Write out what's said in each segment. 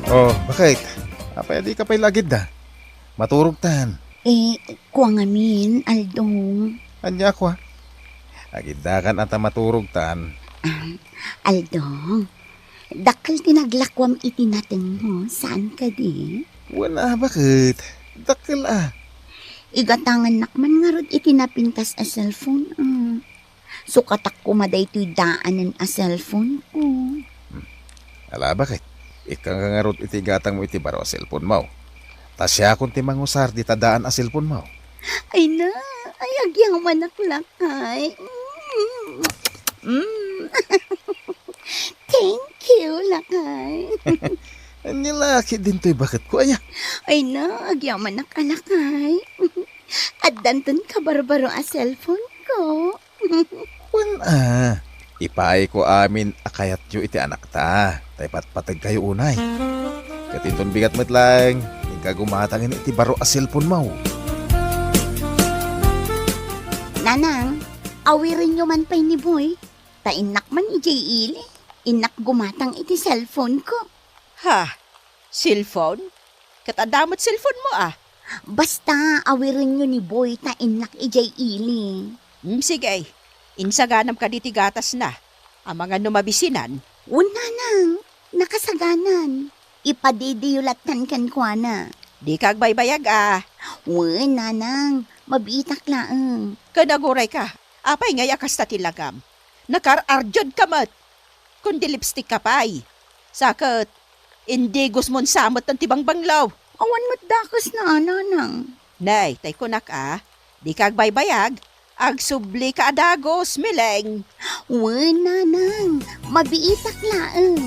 Oh, bakit? Apay di ka pa'y lagid na. Maturog tan. Kuwa ngamin, Aldong. Anya ko ha. Agidakan ata maturog tan. Aldong, dakal tinaglakwam iti natin mo. Saan ka di? Wala, bakit? Dakil ah. Igatangan nakman nga rod iti napintas a cellphone. Sukatak ko maday to'y daanan a cellphone ko. Ala, bakit? Ikang kangarot iti gatang mo iti baro a cellphone mo. Tasya kung ti mangusar di tadaan a cellphone mo. Ay na, ay agyang manaklakay. Thank you, lakay. Nilaki din to'y bakit ko aya. Ay na, agyang manakalakay. At danton ka barbaro a cellphone ko. Wala. Ipaay ko amin akayat yu iti anak ta. Tay patpatag kayo unay. Katinton bigat met lang. Hingga gumatangin iti baro a cellphone mo. Nanang, awirin nyo man pa'y ni Boy. Tainak man ijay ili. Inak gumatang iti cellphone ko. Ha? Cellphone? Katadamot cellphone mo ah. Basta awirin nyo ni Boy tainak ijay ili. Sige, insaganam ka diti gatas na. Ang mga numabisinan, Una nang, nakasaganan. Ipadidiyulatan kan kwa na. di kag baybayag ah. Uy, nanang, mabitak laang. Kanaguray ka, apay ngay akas ta tilagam. Nakar-arjod ka mat. Kundi lipstick ka pa'y. Sakot, hindi gusmon samot ng tibang banglaw. Awan mo't dakos na, nanang. Nay, tay kunak ah. Di kag baybayag, agsubli ka adagos, mileng. Uy, nanang, mabitak laang.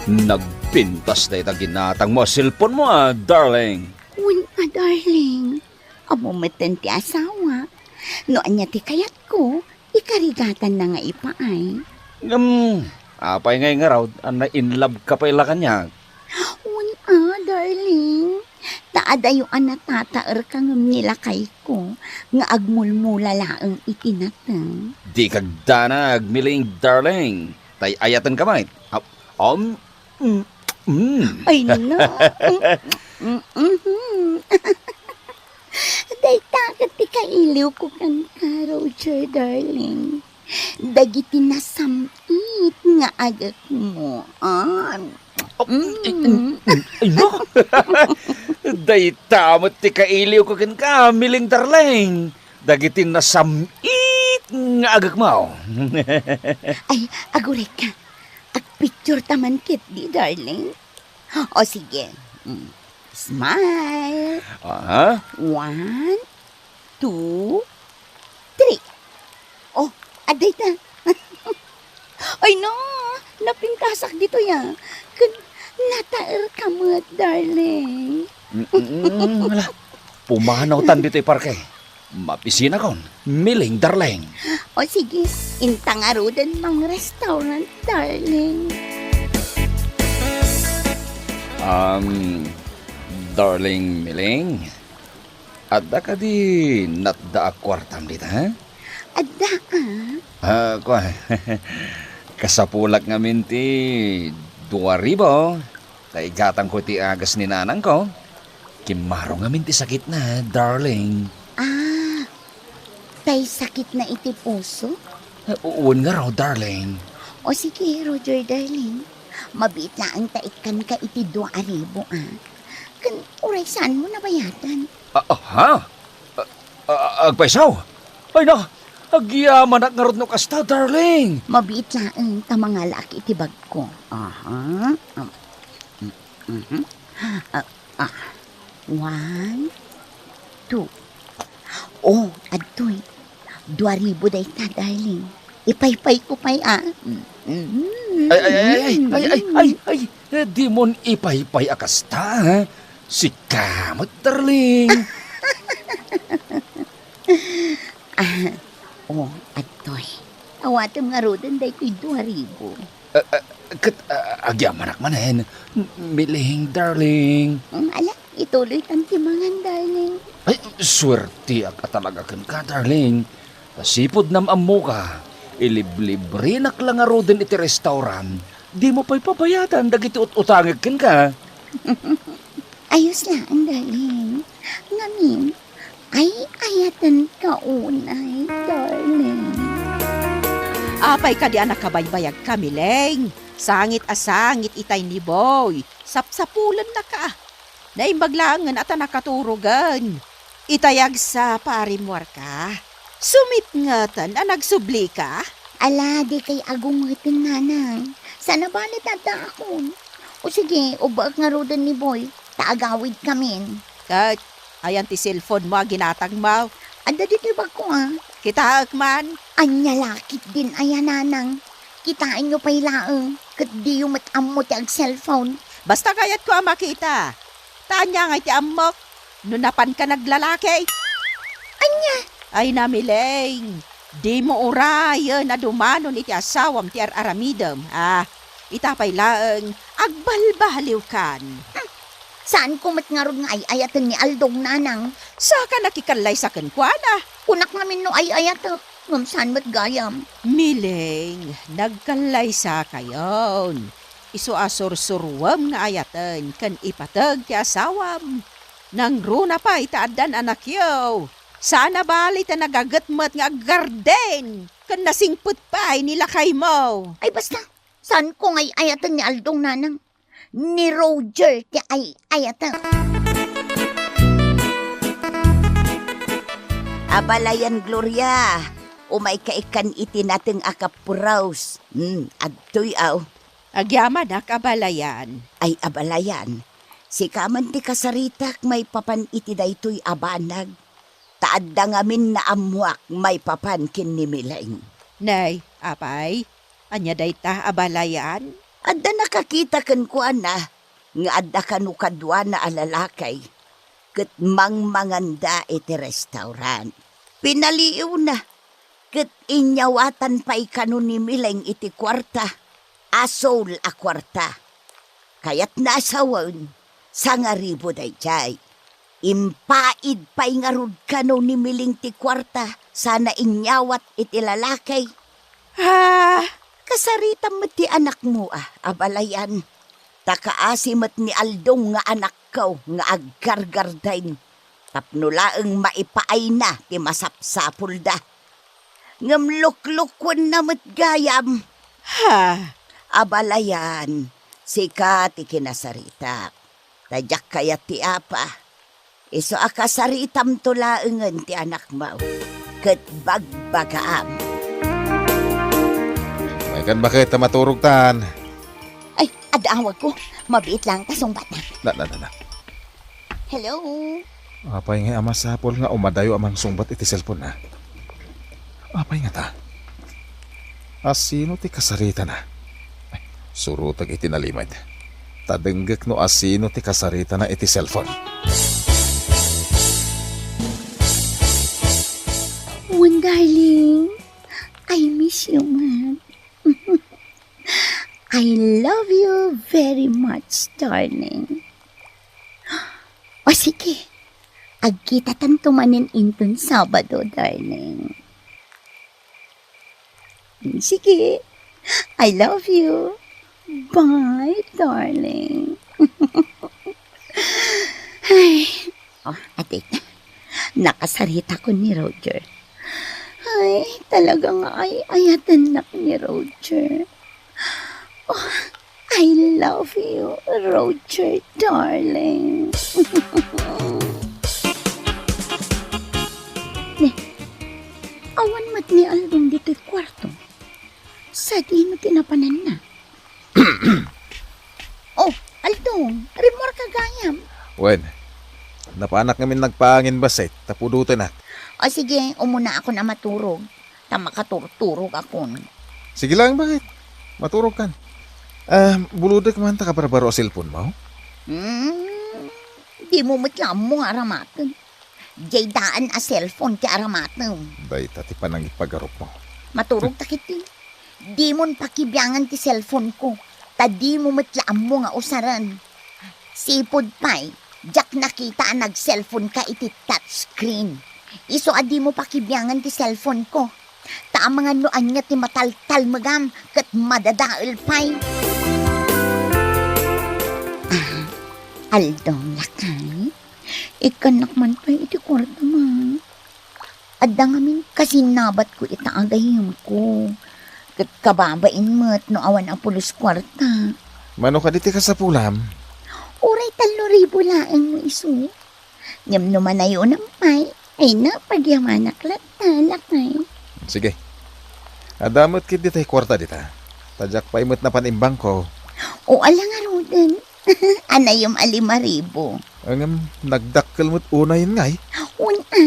Nagpintas na itang ginatang mo, cellphone mo darling. Uy, darling. Amo matan ti asawa. No anya ti kayat ko, ikarigatan na nga ipaay. Apay ngay nga raw, na in love ka pa ila kanya. Uy, darling. Taadayo natataer ka ngam nila kay ko, nga agmulmula laang itinatang. Di kag danag, miling darling. Tay ayatan ka mait. Ay, na. Day takat ti kailiw ko kan ka, Roger, darling. Dagiti nasamit nga agak mo. Ay no! Day tamot ti kailiw ko kin ka, miling darling. Dagitin na samit nga agak mo. Ay, agurek ka. Picture taman kit di, darling. O sige. Smile. Aha? 1, 2, 3. Oh, aday ta. Ay no, napintasak dito ya. Nataer ka mo, darling. Wala. Pumanaw tan dito'y parke. Mapisina kon, miling darling. O sige, intangarudan mang restaurant, darling. Darling miling. Adda ka di natda kwartam dito, ha? Adda ka? Kwa, kasapulak nga minti 2,000. Kaigatang ko ti agas ni nanang ko. Kimaro nga minti sakit na, darling. Tay sakit na iti puso? Uwan nga raw, darling. O sige, Roger, darling. Mabit na ang taikan ka iti 2,000, Kan uray saan mo nabayatan? Ha? Agpaisaw? Ay na, agyaman at nga rin no kasta, darling. Mabit na ang tamanga laki iti bag ko. Aha. 1, 2. Oh, adoy. 2,000 day ta, darling. Ipaypay ko pa'y, Ay, di mon ipaypay akasta, ha? Si kamot, darling. Oh, adoy. Awatam nga rodan day ko'y 2,000. Agyamanak manen. Miling, darling. Ala, ituloy tantimangan, darling. Ay, swerte ak talaga ka, darling. Tasipod nam amo ka. Iliblibre nak lang nga ro din iti restaurant. di mo pa'y pabayatan dagiti utangag ken ka. Ayos lang, darling. Ngamin, ay ayatan ka unay, darling. Apay ka di anak kabaybayag kami, Leng. Sangit asangit itay ni Boy. Sapsapulan na ka. Naimbaglangan at nakaturugan. Itayag sa parimwar ka. Sumit nga tan, nagsubli ka. Ala, di kay agungitin nanang. Sana balit nata ako. O sige, ubak nga rodan ni Boy. Taagawid kami. Kat, ayan ti cellphone mo, ginatag mo. Anda dito ba ko Kita man. Anya lakit din ayan nanang. Kitain nyo pa'y laang. Kat di yung matammo ti ag cellphone. Basta kayat ko ang makita. Tanya nga iti amok. Nunapan ka naglalaki. Anya? Ay namileng. Di mo urayan na dumanon iti asawam ti aramidam. Itapay laang agbalbaliw kan. Saan ko matngarod nga ay ayatan ni Aldong nanang? Saka nakikalay sa kankwana. Kunak namin no ay ayatan. Ngam saan mat gayam? Mileng, nagkalay sa kayon. Isu asur-surwam nga ayatan kan ipatag ti asawam. Nang runa pa itaadan anak yaw. Sana bali ta nagagatmat nga garden. Kan nasingput pa ay nilakay mo. Ay basta, saan ko nga ay ayatan ni Aldong nanang? Ni Roger ti ay ayatan. Abalayan, Gloria. Umay kaikan iti nating akapuraws. Adtoy aw. Agyaman na kabalayan. Ay abalayan. Si kaman ti kasaritak may papan iti daytoy abanag. Taadda ngamin na amuak may papan kin ni Mileng. Nay, apay, anya dayta abalayan? Adda nakakita kan kuan na. Nga adda kanukadwa na alalakay. Kat mangmanganda iti restaurant. Pinaliw na. Kat inyawatan pa ikano ni Mileng iti kwarta. Asol a kwarta. Kayat nasawan. Sangaribo day jay. Impaid pa'y ngarud kano ni Mileng ti kwarta. Sana inyawat iti lalakay. Kasaritam mo ti anak mo abalayan. Takaasimot ni Aldong nga anak ko nga aggargardain. Tapnulaang maipaay na ti masapsapul da. Ngamluklukwan na matgayam. Abalayan, sika ti kinasarita. Tadyak kaya ti apa. Iso akasaritam tulaangan ti anak mo. Kat bagbagaam. May kan ba kita maturog tan? Ay, adawag ko. Mabit lang, kasungbat na. Na. Hello? Apay nga ama sapol nga umadayo amang sungbat iti cellphone na. Apay nga ta. Asino ti kasarita na? Ay, surutag iti nalimad. Tadenggek no asino ti kasarita na iti cellphone. One darling, I miss you, man. I love you very much, darling. O sige, agkita tantumanin inton Sabado, darling. Sige, I love you. Bye, darling. Ay, ate, nakasarita ko ni Roger. Ay, talaga nga ay ayatan na ni Roger. Oh, I love you, Roger, darling. Ne, awan mat ni Aldong dito'y kwarto. Sa di mo tinapanan na. Oh, Aldong, rimor ka gayam. Wen, napanak ngamin nagpangin basit, tapudutan na. O sige, umuna ako na maturog. Makaturturog ako. Sige lang, bakit? Maturog kan. Buludag man ta ka para baro cellphone mo? Di mo matlam mo aramatan. Jay daan a cellphone ti aramatan. Day, tati pa nang ipagarok mo. Maturog takiti. Di mo pakibyangan ti cellphone ko. Ta di mo matlam mo nga usaran. Sipod pa'y, jak nakita nag-cellphone ka iti touchscreen. Iso adi mo pakibyangan ti cellphone ko. Ta mga noan nga ti mataltal magam kat madadaal pa'y. Aldong lakay. Ikanak man pa iti kwarta ma. Adda ngamin kasi nabat ko itaagayim ko. Kat kababain mo't no awan ang pulos kwarta. Mano ka diti ka sa pulam? Uray 3,000 laeng mo iso. Ngam naman na yun ang pay. Ay na, pagyamanak lakay. Sige. Adamot kit diti kwarta dita. Tadyak pa imot na panimbang ko. O ala nga roden. Anayom 5,000. Ang nagdakkel mo't unay ngay. Una,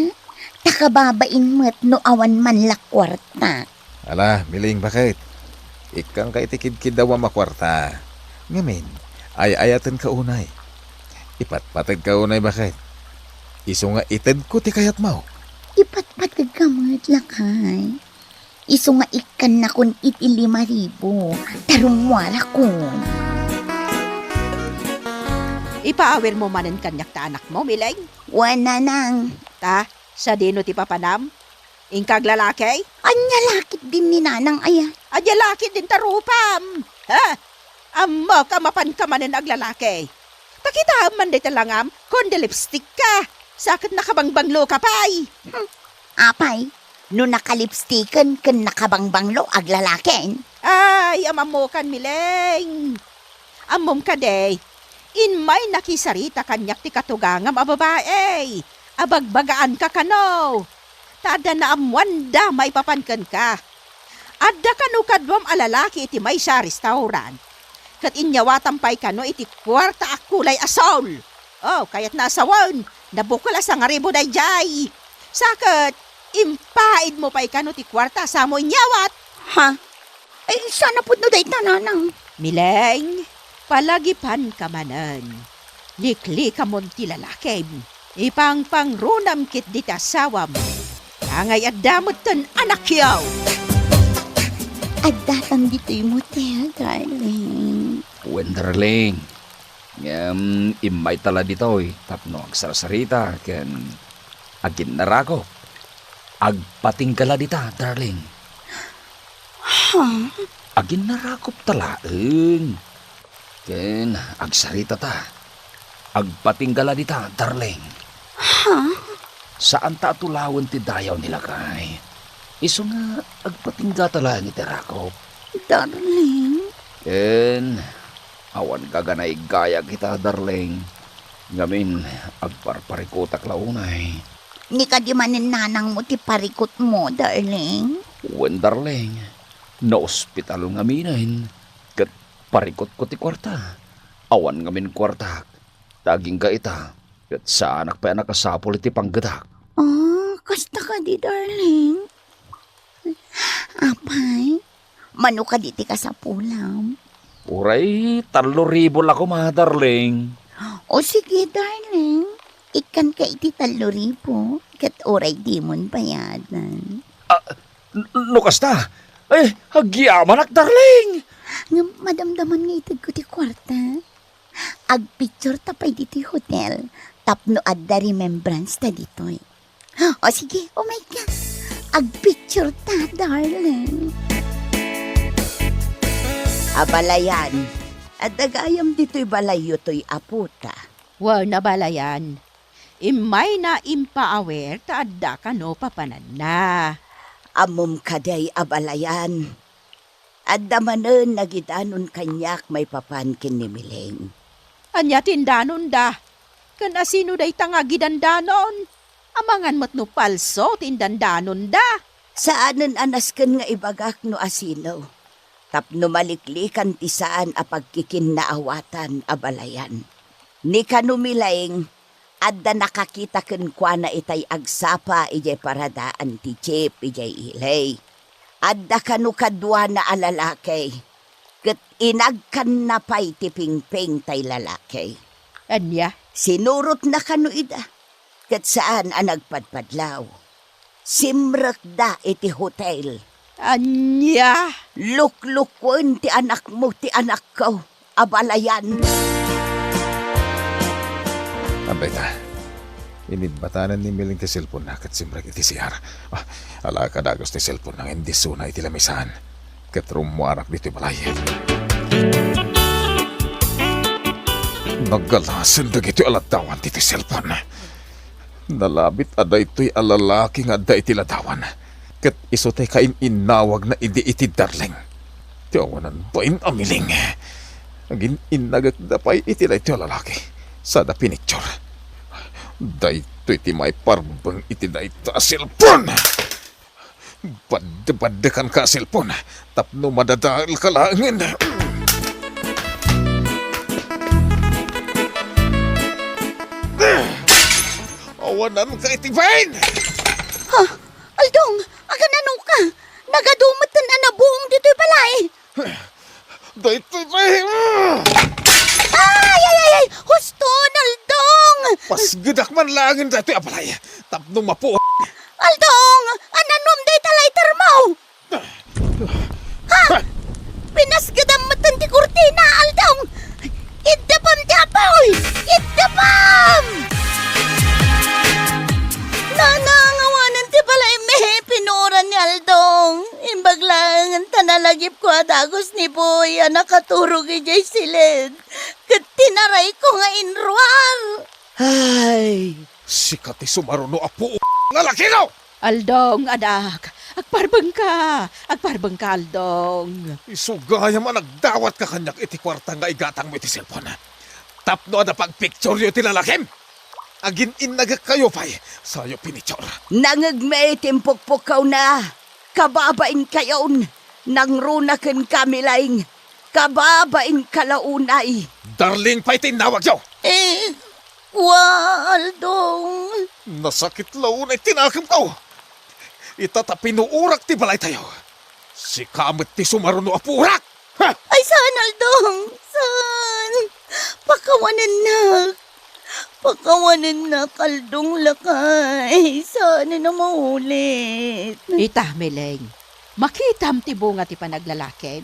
takababain mo't no awan man lakwarta. Ala, miling bakit? Ikang kay tikid-kid daw ang makwarta. Ngamin, ay-ayatan ka unay. Ipatpatag ka unay bakit? Iso nga ited ko ti kayat mo. Ipatpatag ka mo't lakay. Iso nga ikan na kun iti 5,000. Tarumwara ko. Ipaawer mo manen kanyak ta anak mo, Mileng. Wana nang. Ta, sa dino ti papanam. Ingkag lalaki. Anya lakit din ni nanang aya. Adya laki din tarupam. Ha? Amo ka mapan ka manen aglalaki. Takita man di talangam, kundi lipstick ka. Sakit nakabangbanglo ka pay. Apay, no nakalipstikan kan nakabangbanglo aglalaken. Ay, amamo kan Mileng. Amom ka day. In may nakisarita kanyak ti katugangam a babae. Abagbagaan ka kano. Tada na amwanda may papankan ka. Adda kano kadwam alalaki iti may sa restaurant. Kat inyawatan pa'y kano iti kwarta akulay asol. Oh, kaya't nasawan. Nabukol sa nga ribo day jay. Sakit, impaid mo pa'y kano ti kwarta sa mo inyawat. Ha? Ay, sana po no day nanang. Mileng, palagipan ka manan. Likli ka mon ti lalaki. Ipang pangrunam kit di tasawam. Tangay at damot tan anak yaw. At datang dito'y motel, darling. Wenderling. Imay tala ditoy. Tapno agsarasarita. Ken agin narako. Agpating kala dita, darling. Ha? Agin narakop talaeng. Ken agsarita ta. Agpating kala dita, darling. Ha? Saan ta tulawan ti dayaw nila kay? Iso nga agpatingga talang iti rakop. Darling. Ken, awan ka ganay gaya kita, darling. Ngamin, agparparikotak launay. Ni ka di manin nanang mo ti parikot mo, darling. Wen, darling, na-ospital ngaminahin. Kat parikot ko ti kwarta. Awan ngamin kwarta. Taging ka ita. Kat sa anak pa nakasapol iti panggadak. Oh, kasta ka di, darling. Apay, mano ka diti ka sa pulam. Uray, 3,000 ako mga, darling. O sige, darling. Ikan ka iti 3,000. Kat oray di mon bayadan. Lukas ta. Eh, hagyaman ak, darling. Nga madamdaman nga itag ko ti kwarta. Agpicture ta pa'y diti hotel. Tapno adda remembrance ta ditoy. O sige, oh my God. Agpicture ta, darling. Abalayan. At dagayam dito'y balayo to'y aputa. Wow na balayan. Imay na impaawer ta adda kano papanan na. Amom kaday abalayan. At damanen nagidanon kanyak may papankin ni Mileng. Anya tindanon da. Kan asino day tangagidandanon. Amangan mo't no palso tindandanon da. Saanen anasken nga ibagak no asino. Tapno maliklikan ti saan a pagkikinnaawatan abalayan. Ni kanumilaing, adda nakakita ken kwa na itay agsapa ijay paradaan ti chip ijay ilay. Adda kanu kadwa na alalakay. Ket inagkan na pay ti pingping tay lalakay. Anya, Sinurot na kanu ida. Ket saan ang nagpadpadlaw. Simrek da iti hotel. anya. Luklukwen ti anak mo, ti anak ko. Abalayan. Abay ta. Inidbatanan ni Miling ti cellphone na kat simrag iti siyar. Ala ka dagos ti cellphone nang hindi suna iti lamisan. Kat rumuarak dito balay. Naggalasan na iti aladawan ti cellphone. Nalabit ada ito'y alalaki nga da iti ladawan. Kat iso tay kain inawag na iti darling. Tiyawanan ba in amiling? Agin inagak da pa'y iti la iti alalaki. Sada pinicture. Da ito'y iti may parbang iti da ito a cellphone. Badde-badde kan ka cellphone. Tapno madadal ka langin. Awanan ka iti Vine! Ha? Aldong, aganano ka? Nagadumatan na nabuong dito'y balay. Dito Vine! Ay! Huston, Aldong! Pasgadak man langin dito apalay. Tapno mapo. Aldong! Ananom day talay termaw! Ha? Pinasgadam matan ti kurtina, Aldong! Iddapam ti apoy! Iddapam! Nanangawanan ti balay mehe pinuran ni Aldong. Imbag lang ang tanalagip ko at agos ni Boy ang nakaturog ijay silid. Kat tinaray ko nga inruar. Ay, Sikat ti sumaruno apo. Lalaki no! Aldong, anak. Agparbang ka, Aldong. Isugaya man nagdawat ka kanyak iti kwarta nga igatang mo iti cellphone. Tapno ada pag-picture yo iti lalakim. Agin inagak kayo pa'y sayo pinicture. nangagmay timpukpukaw na. Kababain kayon. Nang runakan kami laing. Kababain kalaunay. Darling pa'y tinawag yo. Aldong. Nasakit laon ay tinakam ko. Itatapinuurak ti balay tayo. Si kamit ti sumaruno apurak. Ha! Ay, saan, Aldong? Saan? Pakawanan na, Kaldong lakay. Saan na maulit? Ita, Meleng. Makitam ti bunga ti panaglalaken.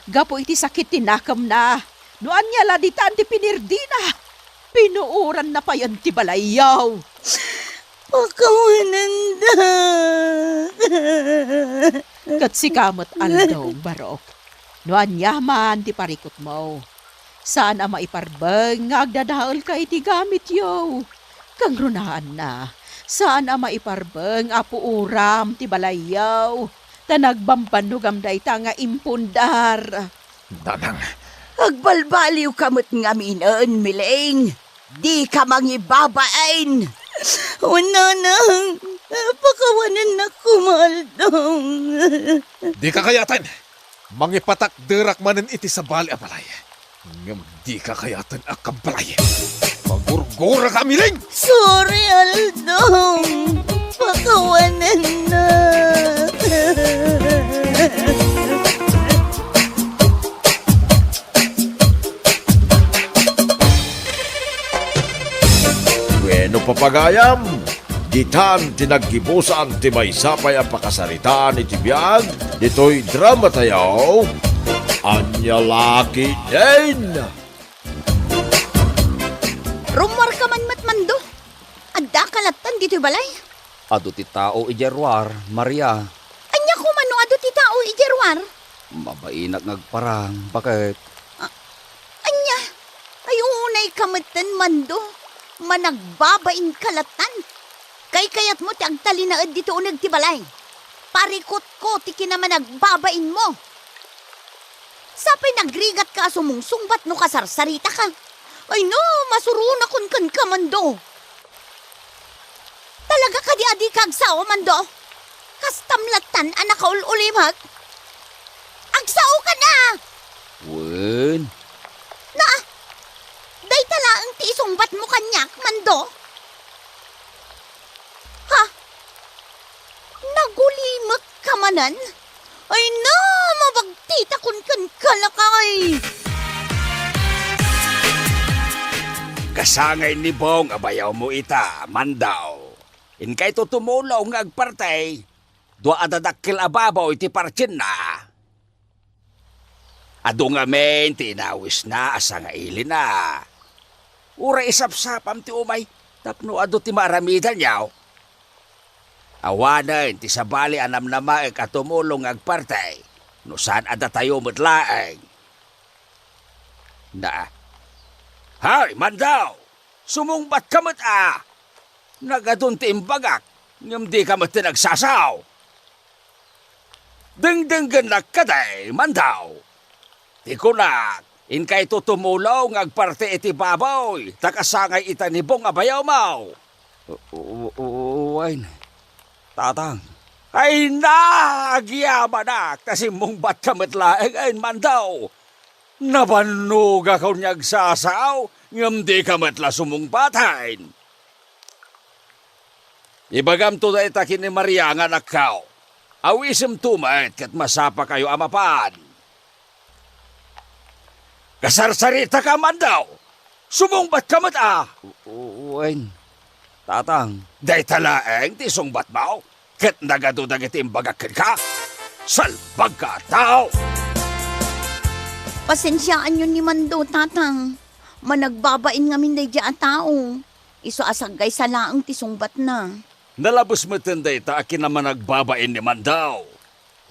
Gapo iti sakit tinakam na. Noan niya laditan ti pinirdina. Pinuuran na pa yan ti balayaw. Pakawanan na. Kat si kamot Aldong barok. Noan yaman ti parikot mo. Saan ang maiparbeng nga agdadaol ka iti gamit yo. Kang runaan na. Saan ang maiparbeng apu uram ti balayaw. Tanagbampanugam da ita nga impundar. Danang, Agbalbaliw kamot nga minon, Mileng. Di ka mangibabain. Wala nang. Pakawanan na kumaldong. di ka kayatan. Mangipatak derak manen iti sa bali apalay. Ngam di ka kayatan akabalay. Magurgura ka miling! Sorry, Aldong. Pakawanan na. Bueno papagayam, ditan tinagkibusan ti may sapay ang pakasaritaan iti biyag, dito'y drama tayo, Anya Laki din. Rumor ka man matmando. Adda kalatan dito'y balay. Ado ti tao ijerwar, Maria. Anya ko mano ado ti tao ijerwar. Mabainak ngagparang, bakit? Anya, ay unay kamatan mando. Managbabain kalatan. Kay kayat mo ti agtalinaad dito unag ti balay. Parikot ko ti kinamanagbabain mo. Sapay nagrigat ka sumungsungbat no kasarsarita ka. Ay no, masuruna kun kan ka mando. Talaga ka di adi kagsaw mando. Kastamlatan anak ka ululimag. Agsaw ka na! Wen, Na! Day tala ang tiisungbat mo kanyak, mando. Ha? Nagulimag ka manan? Ay na, mabagtita kun kan kalakay. Kasangay ni Bong abayaw mo ita, mandaw. In kay to tumulaw nga agpartay, dua adadakil ababaw iti partin na. Ado nga men, tinawis na, asa nga ili na. Ura isapsapam ti umay, tapno ado ti maramidan yaw. Awanan, ti sabali anam na maek at tumulong agpartay, no saan ada tayo matlaeng. Na, Hay, Mandaw! Sumungbat ka mat Nagadun ti imbagak, ngam di ka mat nagsasaw. Dengdenggan na kaday, Mandaw! Ti kunak, in kay tutumulaw ngagparte iti baboy, takasangay itanibong abayaw mau. Uwain, tatang. Ay nagyamanak, tasimungbat ka mat laeng ay Mandaw. Nabanuga ka niyag sasaw, ngam di ka matla sumungpatayin. Ibagam to da itakin ni Maria nga nakaw. Awisem tumat kat masapa kayo amapan. Kasarsarita ka man daw. Sumungbat ka mat Uwain, tatang. Day talaeng ti sungbat mo. Kat nagadudag iti imbagakin ka. Salbag ka tao. Pasensyaan yun ni Mando, tatang. Managbabain ngamin day dyan tao. Iso asagay sa laang tisungbat na. Nalabos mo tinday ta akin naman nagbabain ni Mandaw.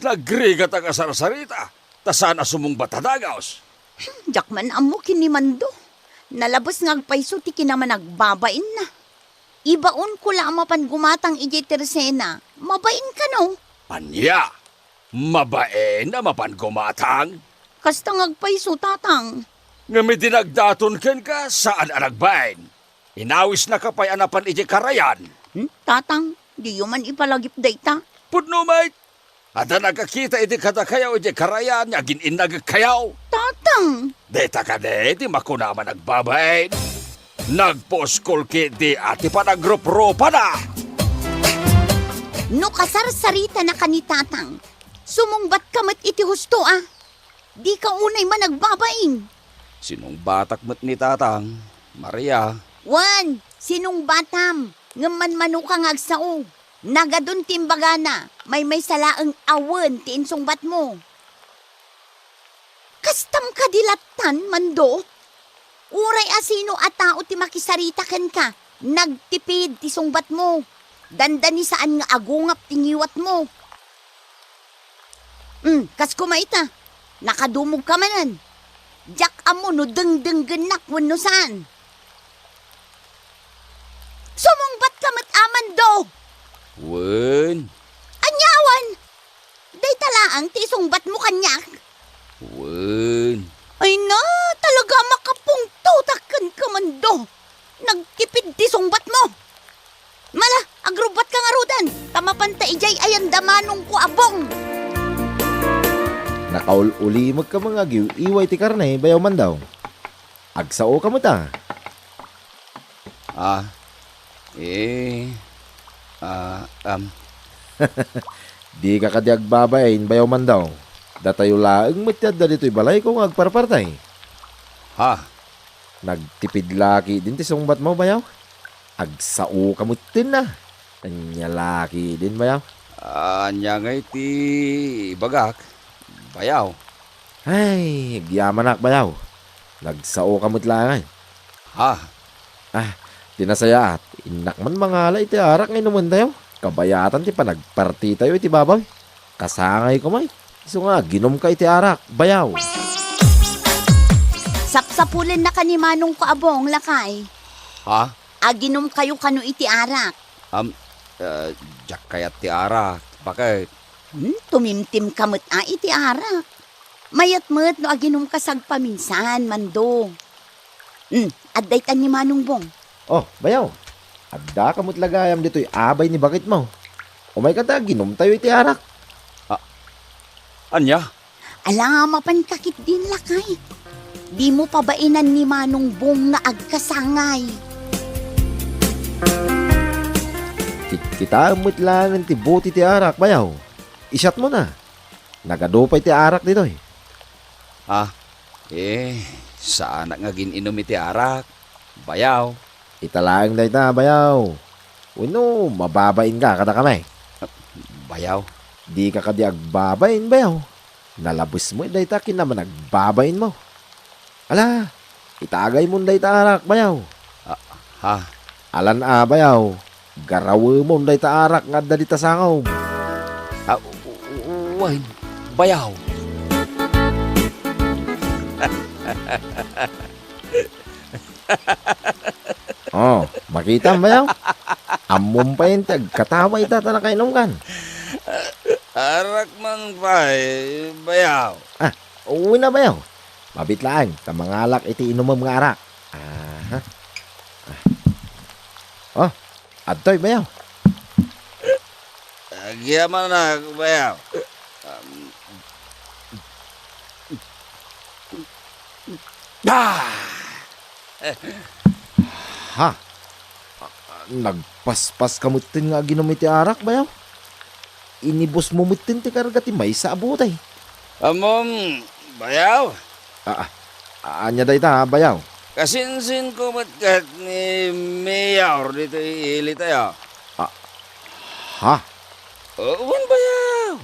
Nagrigat ang asarsarita. Ta sana sumungbat hadagaos. Jakman amo kini Mando. Nalabos ngagpaiso ti kinaman nagbabain na. Ibaon ko la mapan gumatang ije tersena. Mabain ka no? Anya, mabain na mapan gumatang. Kasta ngagpaiso, tatang. Nga may dinagdaton ken ka saan anagbain. Inawis na kapay anapan ije karayan. Tatang, di man ipalagip dayta. Pudno mate. Ada nagkakita iti kadakayaw ije karayan nga ginin nagkayaw. Tatang! Deta ka de, di makunaman nagbabain. Nagposkol ki di ati pa nagrup-rupa na. No kasarsarita na ka ni tatang. Sumungbat ka mat iti husto Di ka unay man nagbabain. Sinong batak mat ni tatang? Maria. Wan, sinong batam? Ngaman manukang agsao. Nagadun timbaga na. May salaang awen ti insungbat mo. Kastam ka dilatan, Mando. Uray asino at tao ti makisarita ken ka. Nagtipid ti sungbat mo. Dandani saan nga agungap tingiwat mo. Kas kumaita. Nakadumog ka manan. Jak amo no deng-denggenak wano saan. Sumungbat ka mat Mando. Wen. Anyawan! Day talaang ti sungbat mo kanyak. Wen. Ay na, talaga makapungtutakkan ka, Mando. Nagtipid ti sungbat mo. Mala, agrubat ka nga rudan. Tamapanta ijay ayan damanong ko abong. Nakaul-uli ka mga giw, iway ti karne, bayaw man daw. Agsao ka mo ta. Di ka kadi agbabayin, bayaw man daw. Datayo laeng matyad da dito'y balay kung agparpartay. Ha? Nagtipid laki din ti sungbat mo, bayaw. Agsao ka mo tin na. Anya laki din, bayaw. Anya nga iti bagak. Bayaw. Ay, agyaman bayaw. Nagsao ka mo't langay. Ha? Tinasaya at inak man mangala iti arak ngay naman tayo. Kabayatan ti panagparti tayo iti babaw. Kasangay ko may. Iso nga, ginom ka iti arak, bayaw. Sapsapulin na kanimanong ko abong lakay. Ha? Aginom kayo kano iti arak. Jak kayat ti arak. Bakit? Tumimtim kamot iti arak. Mayat-mat no aginom ka sagpaminsan, Mando. Adday tan ni Manong Bong. Oh, bayaw. Adda ka mo't lagayam dito'y abay ni bakit mo. Umay ka ta, ginom tayo iti arak. Anya? Alam, mapankakit din lakay. Di mo pabainan ni Manong Bong nga agkasangay. Kita mo't lang ti buti ti arak, bayaw. Isyat mo na. Nagadupay ti arak dito'y. Saan nga gininom iti arak? Bayaw. Italaang day ta, bayaw. Uno, mababain ka kada kamay. Bayaw. Di ka kadi agbabain, bayaw. Nalabos mo, day ta kinaman agbabain mo. Ala, itagay mo day ta arak, bayaw. Ha? Alan bayaw. Garawe mo day ta arak nga dali ta sangaw. Uwain. Bayaw. Oh, makita mo bayaw? Amom pa yun, katawa itata na kainom kan. Arak man pa bayaw. Uwi na bayaw. Mabitlaan, tamangalak iti inumam nga arak. Aha. Oh, adtoy bayaw. Agyaman na bayaw. Ha? Nagpaspas kamutin nga ginom iti arak bayaw. Inibos mo mutin ti karagati may sa abutay. Amom, bayaw. Anya day ta bayaw. Kasinsin ko matkat ni Mayor dito iili tayo. Ha? Uwan bayaw.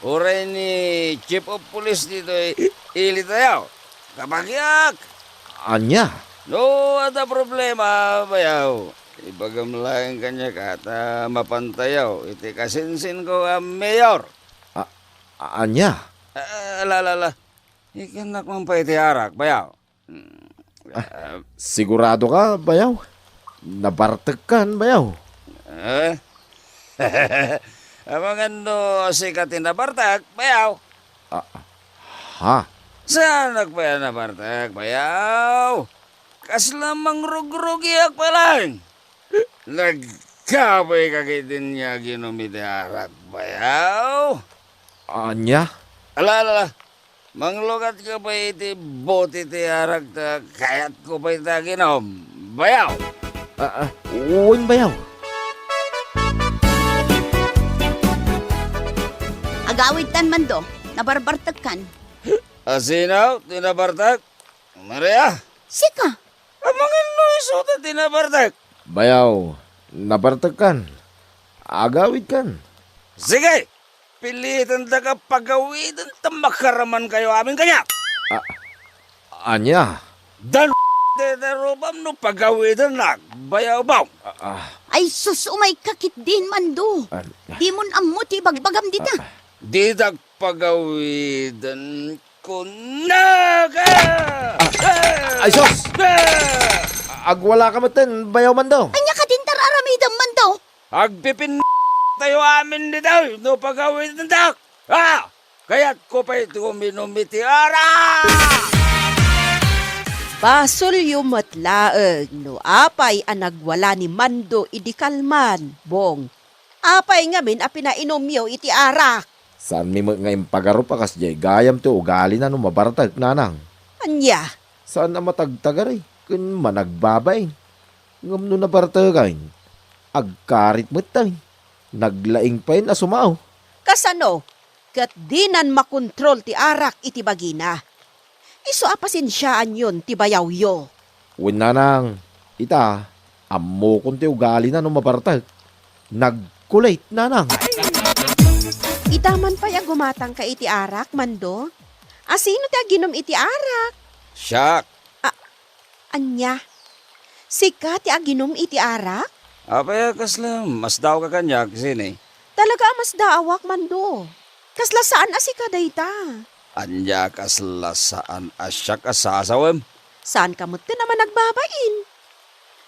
Uray ni Chief of Police dito iili tayo. Kapagyak. Anya? No, ada problema bayaw. Ibagam lang kanya ka at mapantayaw. Iti kasinsin ko Mayor. Anya? Alala. Ikanak man pa iti arak bayaw. Sigurado ka bayaw? Nabartag kan bayaw? Amangando sikatin na bartak, bayaw. Ha? Saan nagpaya na bartak, bayaw? Kaslamang rug-rugiyak pa lang. Nagkabay kakitin niya ginumiti arak, bayaw. Anya? Alala, manglugat ka pa iti bote ti arak ta kayat ko pa ita ginom, bayaw. Uwin bayaw. Agawid tan man do, nabarbartag kan. Asinaw, tinabartak? Maria, Sika, amangin no isuta tinabartak. Bayaw, nabartag kan. Agawid kan. Sige, pilitan da ka pagawidan ta makaraman kayo amin kanya. Anya? Dan darubam no pagawidan na bayaw baw. Ay sus, umay kakit din man do. Di mon amuti bagbagam dita. Di dag pagawidan ko naga. Ay, sos! Agwala ka matin, bayaw man daw. Anya ka din tararamidam man do. Agpipin tayo amin ni daw no pagawidan dak. Kaya't ko pa ito minumiti ara. Basol yumatlaeg no apay ang nagwala ni Mando idikalman, bong. Apay ngamin a pinainom yo iti arak. Saan mi ngayon pagaro pa kasjay, gayam to ugali na no mabartag nanang. Anya, Saan na matagtagaray, kun managbabay. Ngam no nabartagain, agkarit matay. Naglaing pa yun asumaw. kasano? Kat dinan makontrol ti arak iti bagina. Iso apasensyaan yun ti bayaw yo. Win nanang, ita, ammo kung ti ugali na no mabartag. Nagkulait nanang. Itaman pa ya gumatang ka iti arak, Mando? Asino ti aginom iti arak? Siyak. Anya? Sika ti aginom iti arak? Apaya kaslam, mas daw ka kanya sini. Talaga mas daawak, Mando. Kasla saan asika dayta? Anya kaslasaan asya kasasawem. Saan kamot ti naman nagbabain?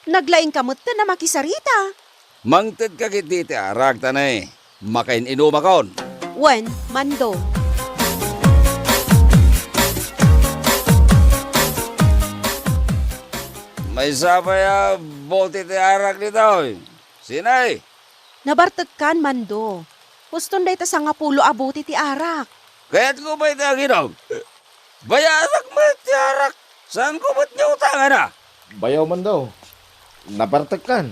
Naglaing kamot ti na makisarita. Mangted ka kiti ti arag tanay. Makain inumakon. Wen, Mando. May sapaya bote ti arag nito. Sinay? Nabartagkan, Mando. Guston day ta sa nga pulo abuti ti arak. Kaya't ko ba iti aginom? Bayarak mo ti arak. Saan ko ba't niya utangan na? Bayaw man daw. Nabartag kan.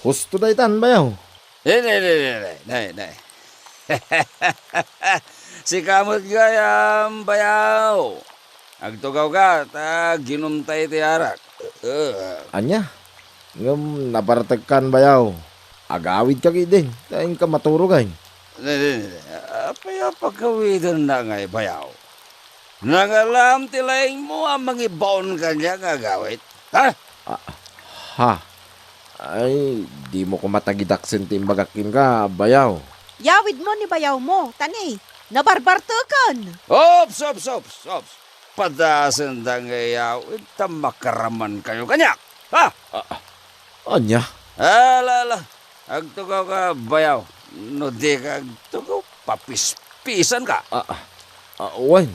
Husto da itan bayaw. Nay. Si kamot gayam bayaw. Agtugaw ka, ta ginom tayo ti arak. Anya, ngam nabartag kan bayaw. Agawid ka din, tayo ka maturugay. Apaya pagkawidan na ngay bayaw. Nangalam tilaing mo ang mangibaon kanya nga gawit. Ha? Ha? Ay, di mo ko matagidaksin timbagakin ka, bayaw. Yawid mo ni bayaw mo, tani. Nabarbartakan. Ops. padasan dangayaw, ita makaraman kayo kanyak. Ha? Anya? Alala, agtugaw ka bayaw. No di ka agtugaw, papispisan ka. Wen,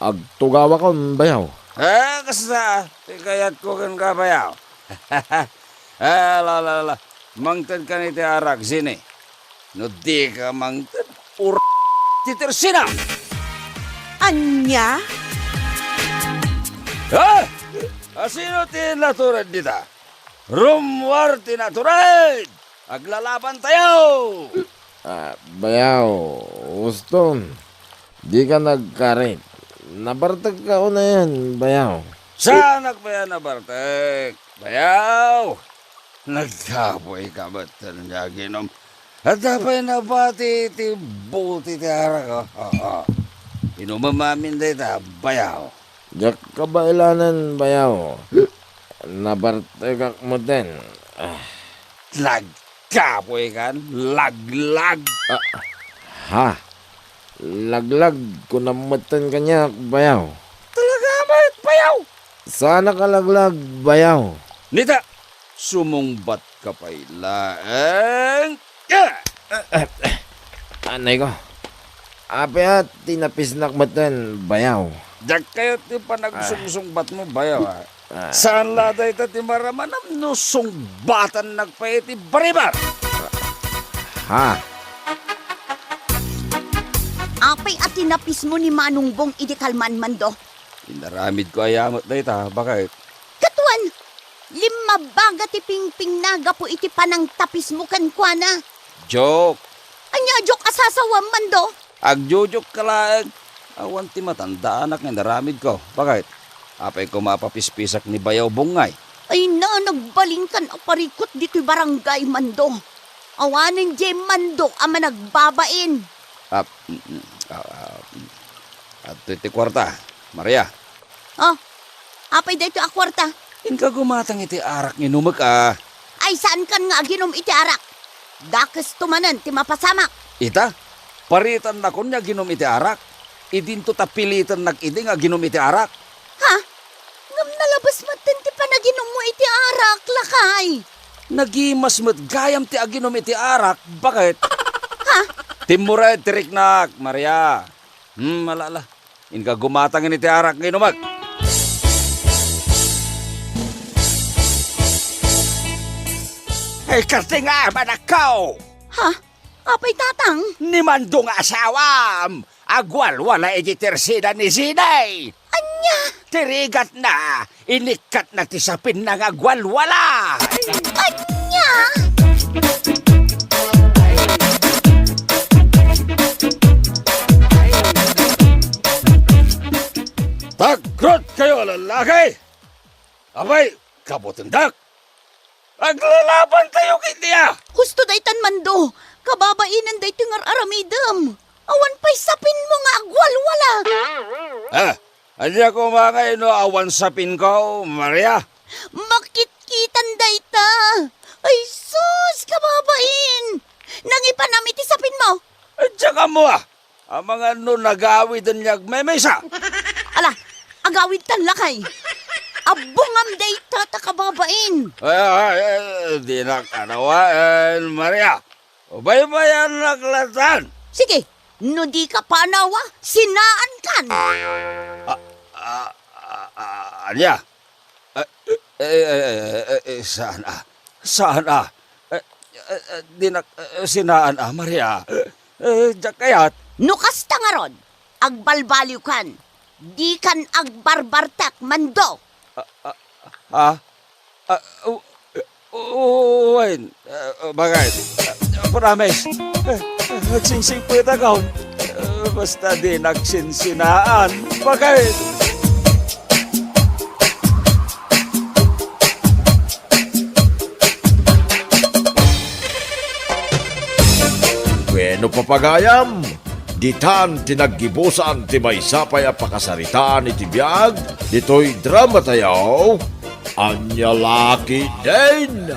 agtugawa ko bayaw. Kasa, kayat ko kan ka bayaw. Alala, mangtad ka ni ti arak sini. No di ka mangtad, titersina. Anya? Ha? Sino tinaturan dita? Rumwar tinaturan! Aglalaban tayo! Bayaw, Uston, di ka nagkarit. Nabartag ka na yan, bayaw. Sanak ba yan na Bartek? Bayaw! Nagkapoy ka ba't niya ginom? At dapat na pati ti buti ti harag. Inumamamin dita, bayaw. Diyak ka ba ilanan, bayaw? Nabartag mo din. Nagkapoy kan? Laglag! Ha? Laglag ko namatan kanya, bayaw. Talaga ba't bayaw? Sana ka laglag, bayaw. Nita, sumungbat ka pa ilaeng. Yeah! Anay ko. Ape at tinapisnak matan, bayaw. Diyak kayo ti panagsungsungbat mo bayaw ha. Saan laday ta ti maramanam no sungbatan nagpaiti baribar? Ha? Apay at tinapis mo ni Manungbong iti kalman mando. Inaramid ko ayamot day ta, bakit? Katuan, lima baga ti pingping naga po iti panang tapis mo kan kuana. Joke! Anya jok asasawam mando. Agjojuk ka lang. Awan ti matanda anak nga naramid ko. Bakit? Apay ko mapapispisak ni Bayaw Bungay. Ay na, nagbalingkan aparikot dito'y barangay mando. Awanin jay mando ama nagbabain. At iti kwarta, Maria. Oh, apay dito akwarta. Inka gumatang iti arak ni numag ah. Ay saan kan nga ginom iti arak? Dakes tumanan ti mapasamak. Ita, paritan na kun niya ginom iti arak. Idinto tapilitan nag-idi nga ginom iti arak. Ha? Ngam nalabas matin ti panaginom mo iti arak, lakay. Nagimas met gayam ti aginom iti arak. Bakit? Ha? Timuray tiriknak, Maria. Malala. Inka gumatang iti arak nginumag. Ay, kasi nga, manakaw! Ha? Apay tatang? Ni Mando nga asawam! Agwal wala itirsida ni Sinay! Anya? Tirigat na! Inikat na tisapin ng agwal wala! Anya? Tagrot kayo, lalaki! Abay, kabutindak! Aglalaban tayo kindiya! Husto daytan mando. Kababainan day tingar aramidam. Awan pa'y sapin mo nga agwal wala. Anya ko mga ino awan sapin ko, Maria? Makitkitan dayta. Ay sus, kababain. Nangipanamit sapin mo. Tsaka mo ang mga no nagawid ang niyag memesa. Ala, agawid tan lakay. Abungam dayta ta kababain. Di na kanawaan, Maria. Ubay-bayan naglatan. Sige, no di ka panawa, sinaan kan. Anya? Sana? Sana? Di na sinaan Maria. Diyak kayat. Nukas tangaron, agbalbaliw kan. Di kan agbarbartak mando. Uwain. Bagay. Promise. Nagsingsing po ito kaon. Basta di nagsinsinaan. Bagay. Bueno papagayam, ditan tinaggibusan ti may sapay a pakasaritaan iti biyag, dito'y drama tayaw, Anya Laki din!